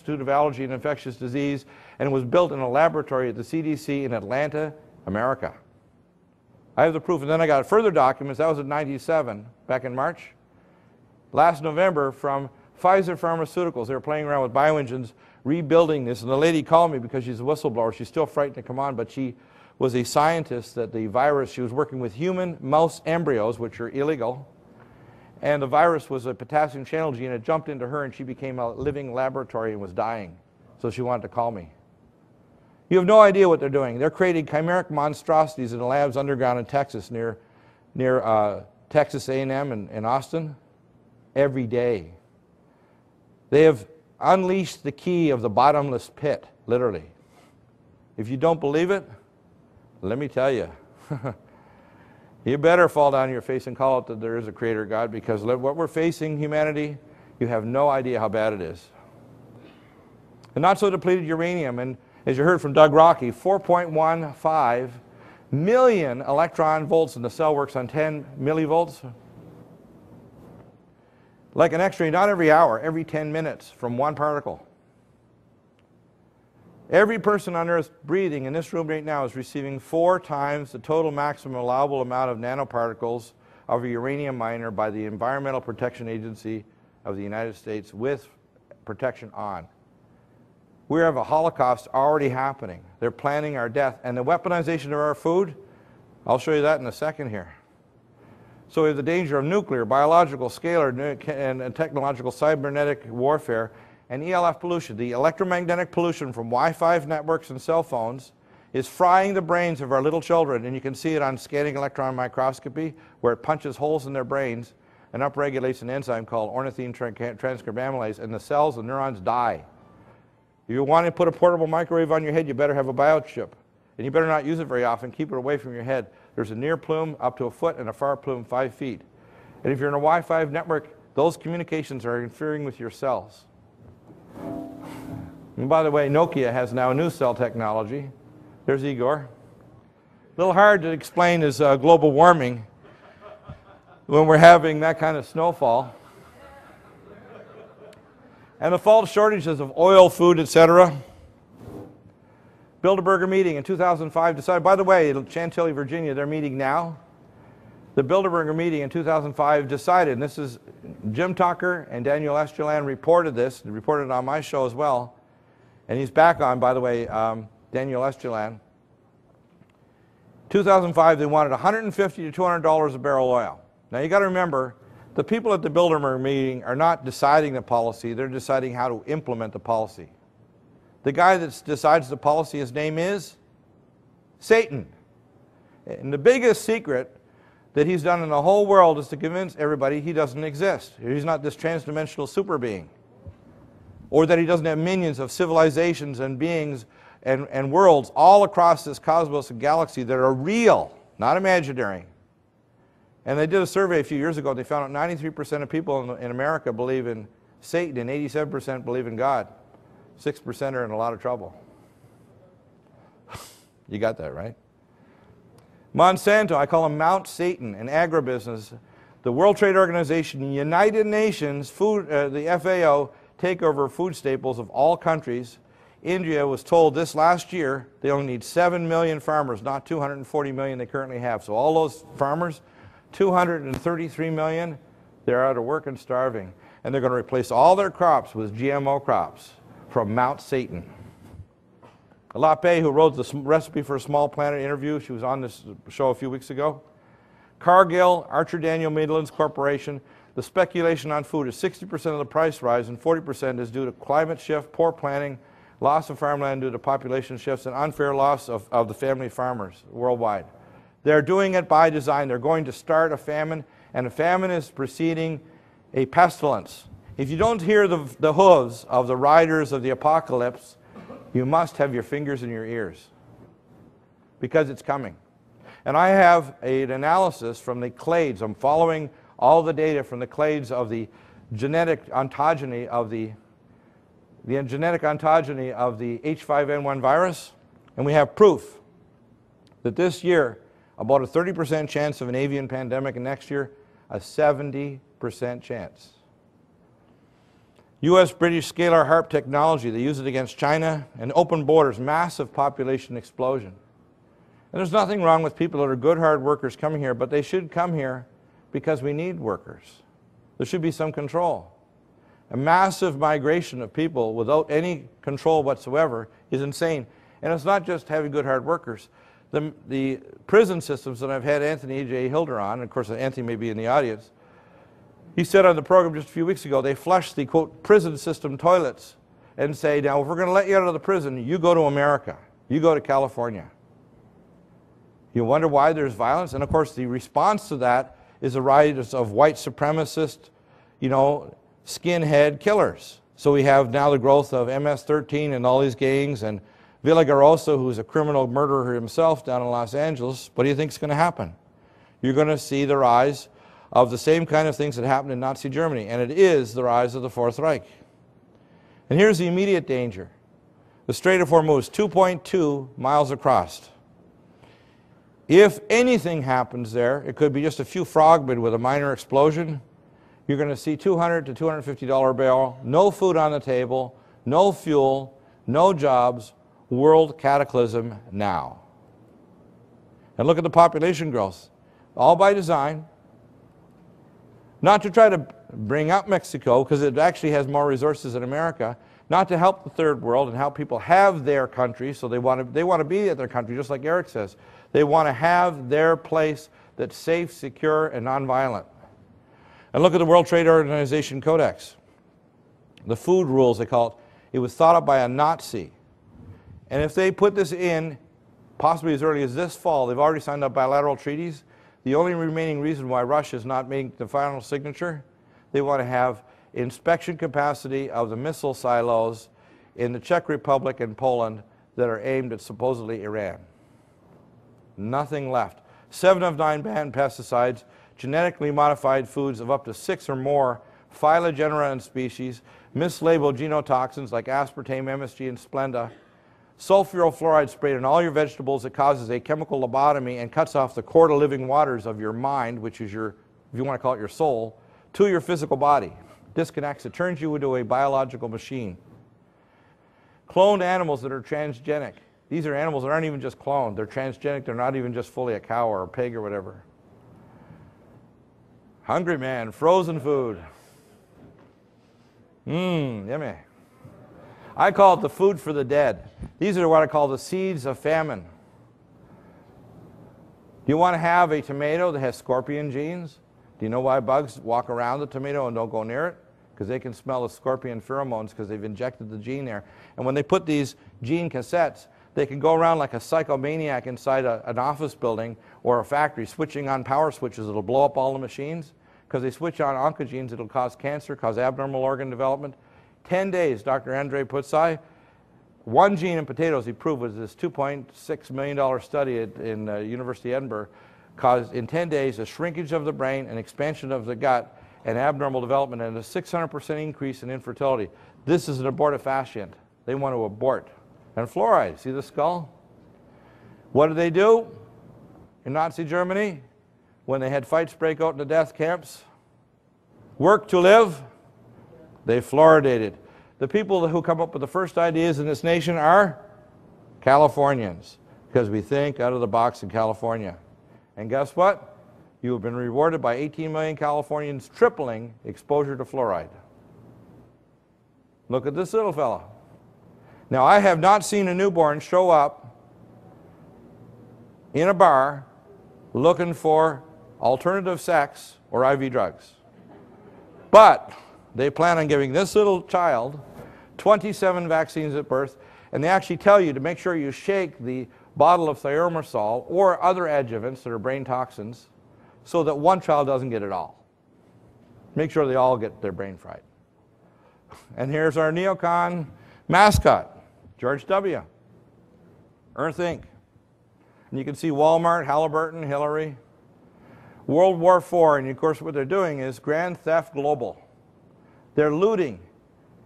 Institute of Allergy and Infectious Disease, and was built in a laboratory at the CDC in Atlanta, America. I have the proof, and then I got further documents. That was in '97, back in March. Last November, from Pfizer Pharmaceuticals. They were playing around with bioengines, rebuilding this, and the lady called me because she's a whistleblower. She's still frightened to come on, but she was a scientist that the virus, she was working with human mouse embryos, which are illegal, and the virus was a potassium channel gene. It jumped into her, and she became a living laboratory and was dying. So she wanted to call me. You have no idea what they're doing. They're creating chimeric monstrosities in the labs underground in Texas, near Texas A&M in Austin, every day. They have unleashed the key of the bottomless pit, literally. If you don't believe it, let me tell you. You better fall down on your face and call it that there is a creator God, because what we're facing, humanity, you have no idea how bad it is. And not so depleted uranium, and as you heard from Doug Rocky, 4.15 million electron volts, and the cell works on 10 millivolts. Like an X-ray, not every hour, every 10 minutes from one particle. Every person on Earth breathing in this room right now is receiving 4 times the total maximum allowable amount of nanoparticles of a uranium miner by the Environmental Protection Agency of the United States, with protection on. We have a Holocaust already happening. They're planning our death. And the weaponization of our food, I'll show you that in a second here. So we have the danger of nuclear, biological, scalar, and technological cybernetic warfare, and ELF pollution. The electromagnetic pollution from Wi-Fi networks and cell phones is frying the brains of our little children, and you can see it on scanning electron microscopy, where it punches holes in their brains and upregulates an enzyme called ornithine transcarbamylase, and the cells, the neurons die. If you want to put a portable microwave on your head, you better have a biochip. And you better not use it very often. Keep it away from your head. There's a near plume up to a foot and a far plume 5 feet. And if you're in a Wi-Fi network, those communications are interfering with your cells. And by the way, Nokia has now a new cell technology. There's Igor. A little hard to explain is global warming when we're having that kind of snowfall. And the false shortages of oil, food, etc. Bilderberger meeting in 2005 decided, by the way, in Chantilly, Virginia, they're meeting now. The Bilderberger meeting in 2005 decided, and this is Jim Tucker and Daniel Estulin reported this, they reported it on my show as well, and he's back on, by the way, Daniel Estulin. 2005, they wanted $150 to $200 a barrel oil. Now you got to remember, the people at the Bilderberger meeting are not deciding the policy, they're deciding how to implement the policy. The guy that decides the policy, his name is Satan. And the biggest secret that he's done in the whole world is to convince everybody he doesn't exist. He's not this transdimensional super being. Or that he doesn't have minions of civilizations and beings and worlds all across this cosmos and galaxy that are real, not imaginary. And they did a survey a few years ago, and they found out 93% of people in America believe in Satan and 87% believe in God. 6% are in a lot of trouble. You got that, right? Monsanto, I call them Mount Satan, and agribusiness. The World Trade Organization, the United Nations, the FAO, take over food staples of all countries. India was told this last year they only need 7 million farmers, not 240 million they currently have. So all those farmers, 233 million, they're out of work and starving. And they're going to replace all their crops with GMO crops from Mount Satan. Lape, who wrote the recipe for a small planet interview, she was on this show a few weeks ago. Cargill, Archer Daniel Midlands Corporation, the speculation on food is 60% of the price rise and 40% is due to climate shift, poor planning, loss of farmland due to population shifts, and unfair loss of the family farmers worldwide. They're doing it by design. They're going to start a famine, and a famine is preceding a pestilence. If you don't hear the hooves of the riders of the apocalypse, you must have your fingers in your ears, because it's coming. And I have an analysis from the clades. I'm following all the data from the clades of the genetic ontogeny of the H5N1 virus, and we have proof that this year, about a 30% chance of an avian pandemic, and next year, a 70% chance. U.S. British scalar HARP technology, they use it against China, and open borders, massive population explosion. And there's nothing wrong with people that are good, hard workers coming here, but they should come here because we need workers. There should be some control. A massive migration of people without any control whatsoever is insane. And it's not just having good, hard workers. The prison systems that I've had Anthony J. Hilder on, and of course Anthony may be in the audience, he said on the program just a few weeks ago, they flush the, quote, prison system toilets and say, now if we're going to let you out of the prison, you go to America. You go to California. You wonder why there's violence? And of course the response to that is a rise of white supremacist, you know, skinhead killers. So we have now the growth of MS-13 and all these gangs, and Villagrosa, who's a criminal murderer himself down in Los Angeles. What do you think is going to happen? You're going to see the rise of the same kind of things that happened in Nazi Germany, and it is the rise of the Fourth Reich. And here's the immediate danger. The Strait of Hormuz, 2.2 miles across. If anything happens there, it could be just a few frogmen with a minor explosion. You're going to see $200 to $250 a barrel, no food on the table, no fuel, no jobs, world cataclysm now. And look at the population growth, all by design. Not to try to bring up Mexico, because it actually has more resources than America, not to help the third world and help people have their country, so they want to be at their country, just like Eric says. They want to have their place that's safe, secure, and nonviolent. And look at the World Trade Organization Codex. The food rules, they call it. It was thought up by a Nazi. And if they put this in, possibly as early as this fall, they've already signed up bilateral treaties. The only remaining reason why Russia is not making the final signature, they want to have inspection capacity of the missile silos in the Czech Republic and Poland that are aimed at supposedly Iran. Nothing left. 7 of 9 banned pesticides, genetically modified foods of up to 6 or more phylogenera and species, mislabeled genotoxins like aspartame, MSG, and Splenda, sulfuryl fluoride sprayed on all your vegetables that causes a chemical lobotomy and cuts off the core to living waters of your mind, which is your, if you want to call it your soul, to your physical body. Disconnects it, turns you into a biological machine. Cloned animals that are transgenic. These are animals that aren't even just cloned. They're transgenic. They're not even just fully a cow or a pig or whatever. Hungry man, frozen food. Yummy. I call it the food for the dead. These are what I call the seeds of famine. Do you want to have a tomato that has scorpion genes? Do you know why bugs walk around the tomato and don't go near it? Because they can smell the scorpion pheromones because they've injected the gene there. And when they put these gene cassettes, they can go around like a psychomaniac inside an office building or a factory, switching on power switches that'll blow up all the machines. Because they switch on oncogenes, it'll cause cancer, cause abnormal organ development. 10 days, Dr. Andrei Putsai, one gene in potatoes, he proved with this $2.6 million study in University of Edinburgh, caused in 10 days a shrinkage of the brain, an expansion of the gut, and abnormal development, and a 600% increase in infertility. This is an abortifacient. They want to abort. And fluoride, see the skull? What did they do in Nazi Germany when they had fights break out in the death camps? Work to live. They fluoridated. The people who come up with the first ideas in this nation are Californians, because we think out of the box in California. And guess what? You have been rewarded by 18 million Californians tripling exposure to fluoride. Look at this little fella. Now, I have not seen a newborn show up in a bar looking for alternative sex or IV drugs. But they plan on giving this little child 27 vaccines at birth, and they actually tell you to make sure you shake the bottle of thimerosal or other adjuvants that are brain toxins so that one child doesn't get it all. Make sure they all get their brain fried. And here's our neocon mascot, George W. Earth Inc. And you can see Walmart, Halliburton, Hillary. World War IV, and of course what they're doing is Grand Theft Global. They're looting.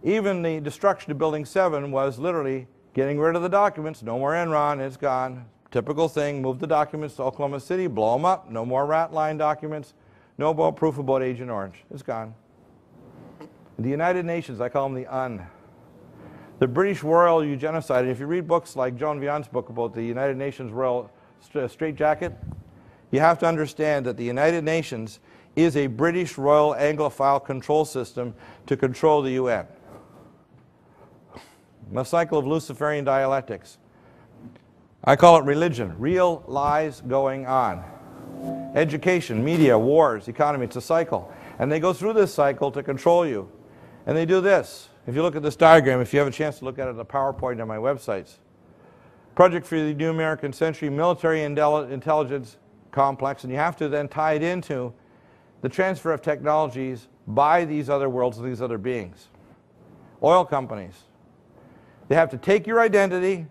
Even the destruction of Building 7 was literally getting rid of the documents. No more Enron, it's gone. Typical thing, move the documents to Oklahoma City, blow them up. No more rat line documents. No more proof about Agent Orange. It's gone. The United Nations, I call them the UN. The British Royal Eugenocide, and if you read books like Joan Vion's book about the United Nations Royal Straitjacket, you have to understand that the United Nations is a British Royal Anglophile control system to control the UN. The cycle of Luciferian dialectics. I call it religion, real lies going on. Education, media, wars, economy, it's a cycle. And they go through this cycle to control you. And they do this. If you look at this diagram, if you have a chance to look at it in the PowerPoint on my websites. Project for the New American Century, military intelligence complex, and you have to then tie it into the transfer of technologies by these other worlds and these other beings. Oil companies. They have to take your identity,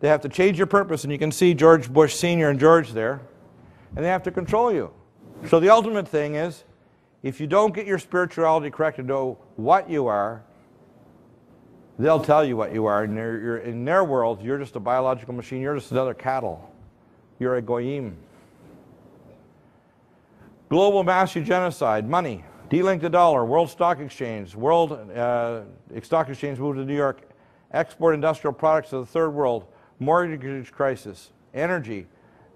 they have to change your purpose, and you can see George Bush Sr. and George there, and they have to control you. So the ultimate thing is, if you don't get your spirituality correct and know what you are, they'll tell you what you are. And in their world, you're just a biological machine. You're just another cattle. You're a goyim. Global mass eugenocide, money, de-link the dollar, world stock exchange, world stock exchange moved to New York, export industrial products to the third world, mortgage crisis, energy,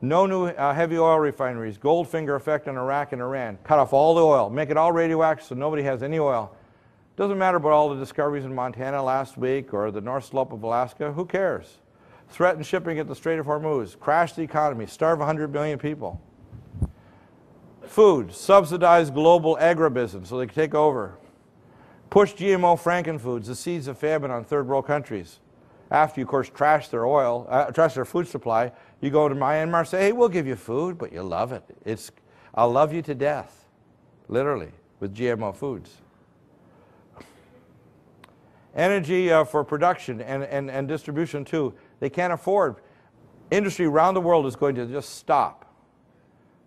no new heavy oil refineries, Goldfinger effect on Iraq and Iran, cut off all the oil, make it all radioactive so nobody has any oil. Doesn't matter about all the discoveries in Montana last week or the North Slope of Alaska, who cares? Threaten shipping at the Strait of Hormuz, crash the economy, starve 100 million people. Food, subsidize global agribusiness so they can take over. Push GMO frankenfoods, the seeds of famine on third world countries. After you, of course, trash their oil, trash their food supply, you go to Myanmar, say, hey, we'll give you food, but you'll love it. I'll love you to death, literally, with GMO foods. Energy for production and distribution too. They can't afford. Industry around the world is going to just stop.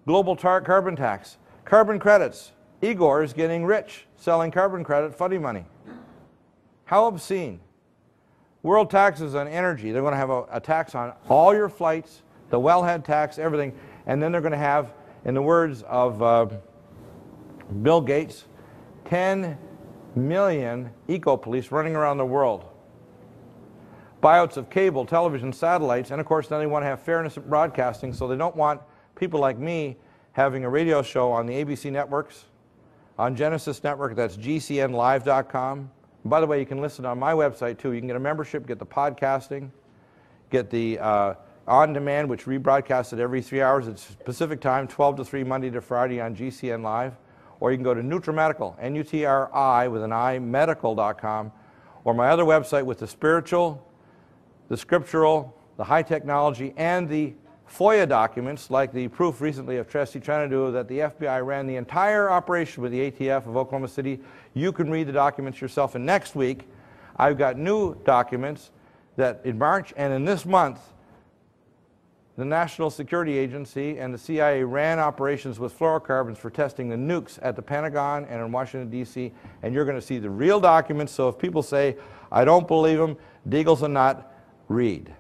Global carbon tax. Carbon credits. Igor is getting rich selling carbon credit funny money. How obscene. World taxes on energy. They're going to have a tax on all your flights, the wellhead tax, everything. And then they're going to have, in the words of Bill Gates, 10 million eco-police running around the world. Buyouts of cable, television, satellites, and of course then they want to have fairness in broadcasting, so they don't want people like me having a radio show on the ABC networks, on Genesis Network, that's gcnlive.com. By the way, you can listen on my website too. You can get a membership, get the podcasting, get the on-demand, which rebroadcasted every 3 hours. It's Pacific time, 12 to 3, Monday to Friday on GCN Live. Or you can go to NutriMedical, N-U-T-R-I with an I, medical.com, or my other website with the spiritual, the scriptural, the high technology, and the FOIA documents, like the proof recently of Tracy Trenadu that the FBI ran the entire operation with the ATF of Oklahoma City. You can read the documents yourself. And next week, I've got new documents that in March and in this month, the National Security Agency and the CIA ran operations with fluorocarbons for testing the nukes at the Pentagon and in Washington, D.C., and you're going to see the real documents. So if people say, I don't believe them, Deagle's a nut, read.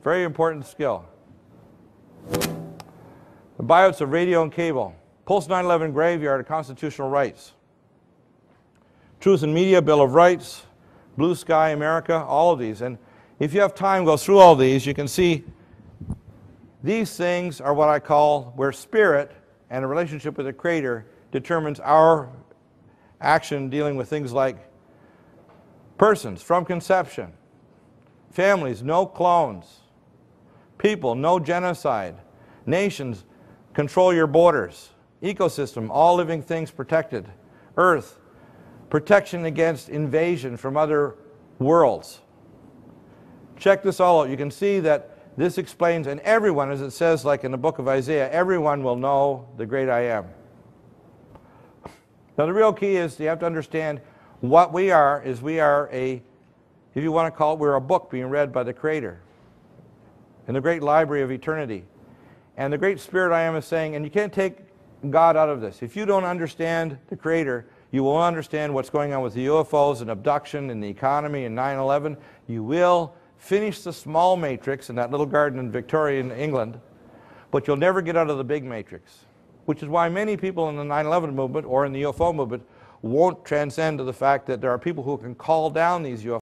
Very important skill. The buyouts of radio and cable. Post 9/11 graveyard of constitutional rights. Truth and Media, Bill of Rights, Blue Sky America, all of these. And if you have time, go through all these. You can see these things are what I call where spirit and a relationship with the Creator determines our action dealing with things like persons from conception, families, no clones, people, no genocide, nations, control your borders, ecosystem, all living things protected, earth, protection against invasion from other worlds. Check this all out. You can see that this explains, and everyone, as it says like in the book of Isaiah, everyone will know the great I am. Now the real key is you have to understand what we are is we are a, if you want to call it, we're a book being read by the Creator in the great library of eternity. And the great Spirit I am is saying, and you can't take God out of this. If you don't understand the Creator, you will understand what's going on with the UFOs and abduction and the economy and 9/11. You will finish the small matrix in that little garden in Victorian England, but you'll never get out of the big matrix, which is why many people in the 9/11 movement or in the UFO movement won't transcend to the fact that there are people who can call down these UFOs